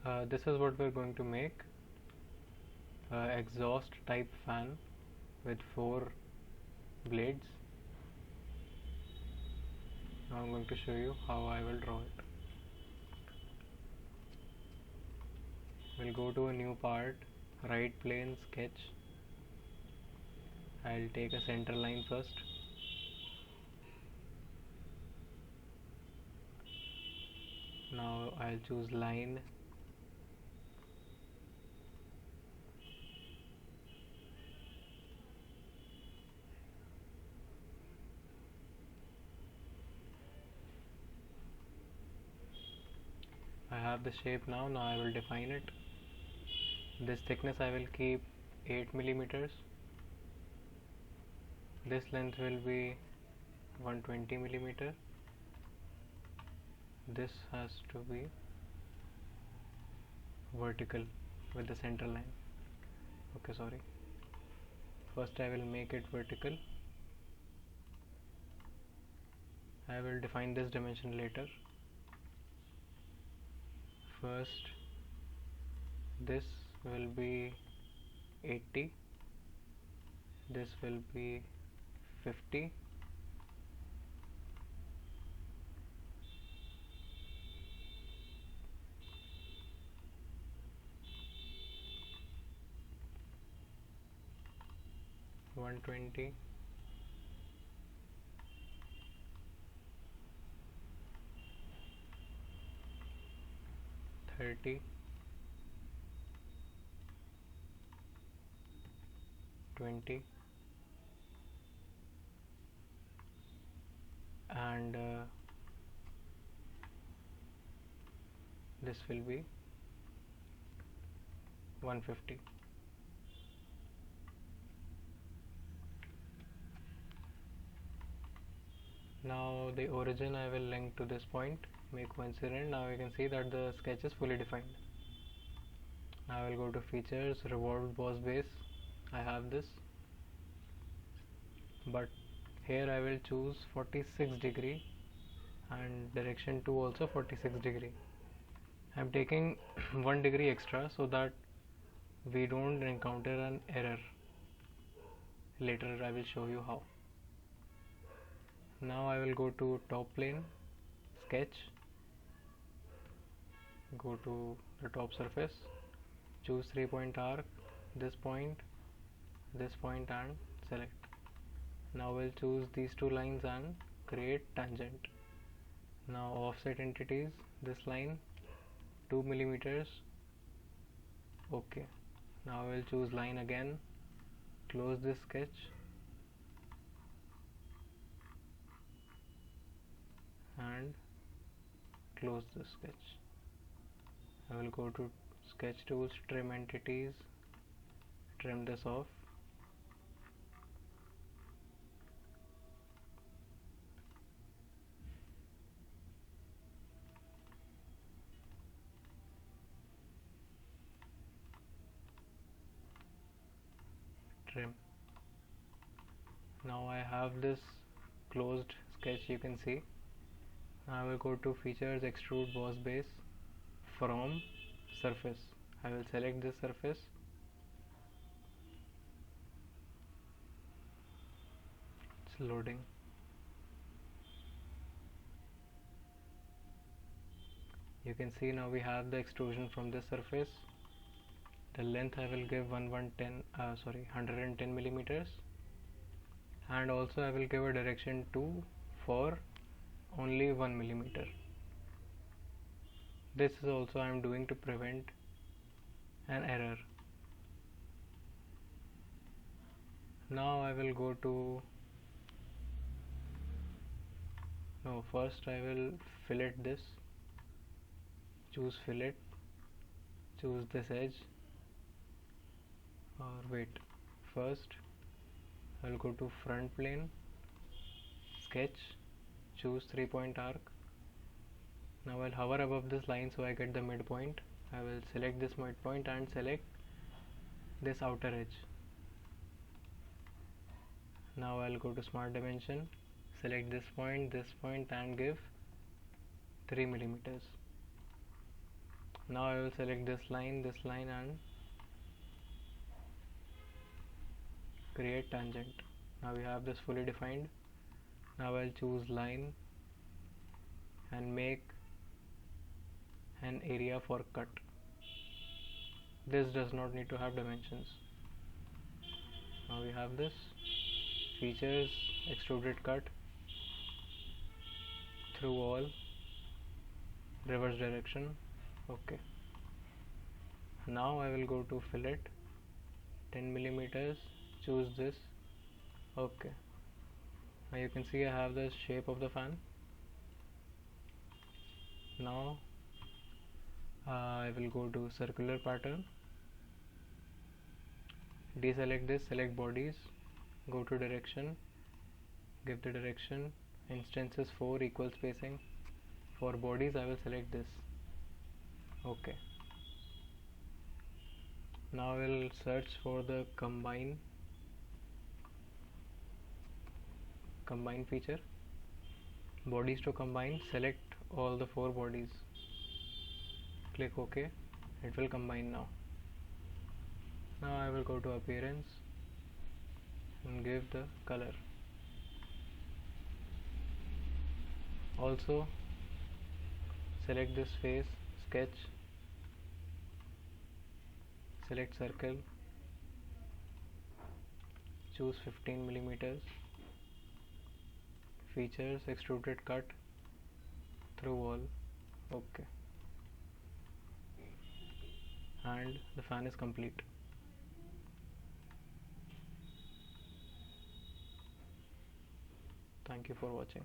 This is what we're going to make, exhaust type fan with 4 blades. Now I'm going to show you how I will draw it. We'll go to a new part, right plane, sketch. I'll take a center line first. Now I'll choose line. I have the shape now. Now I will define it. This thickness I will keep 8 millimeters. This length will be 120 millimeter. This has to be vertical with the center line. Okay, sorry. First I will make it vertical. I will define this dimension later. First, this will be 80, this will be 50, $120, 30, 20, and this will be 150. Now the origin I will link to this point, make coincident. Now you can see that the sketch is fully defined. Now I will go to features, revolved boss base. I have this, but here I will choose 46 degree and direction 2 also 46 degree. I am taking 1 degree extra so that we don't encounter an error. Later I will show you how. Now I will go to top plane, sketch, go to the top surface, choose 3-point arc, this point and select. Now we'll choose these two lines and create tangent. Now offset entities, this line 2 millimeters. Okay. Now we'll choose line again, close this sketch and close this sketch. I will go to sketch tools, trim entities, trim this off. Trim. Now I have this closed sketch, you can see. I will go to features, extrude boss base, from surface. I will select this surface, it's loading. You can see now we have the extrusion from this surface. The length I will give 110 millimeters, and also I will give a direction 2 for only 1 millimeter. This is also I am doing to prevent an error. Now I will go to first I will fillet this, choose fillet, choose this edge, or wait, first I will go to front plane, sketch, choose 3-point arc. Now I'll hover above this line so I get the midpoint. I will select this midpoint and select this outer edge. Now I'll go to smart dimension, select this point and give 3 millimeters. Now I will select this line and create tangent. Now we have this fully defined. Now I'll choose line and make an area for cut. This does not need to have dimensions. Now we have this features, extruded cut through wall, reverse direction. Okay. Now I will go to fillet, 10 millimeters, choose this. Okay. Now you can see I have the shape of the fan. Now I will go to circular pattern, deselect this, select bodies, go to direction, give the direction, instances 4 equal spacing. For bodies I will select this. Okay. Now I will search for the combine feature, bodies to combine, select all the 4 bodies, click OK. It will combine now. Now I will go to appearance and give the color. Also select this face, sketch, select circle, choose 15 millimeters, features, extruded cut through wall. Okay. And the fan is complete. Thank you for watching.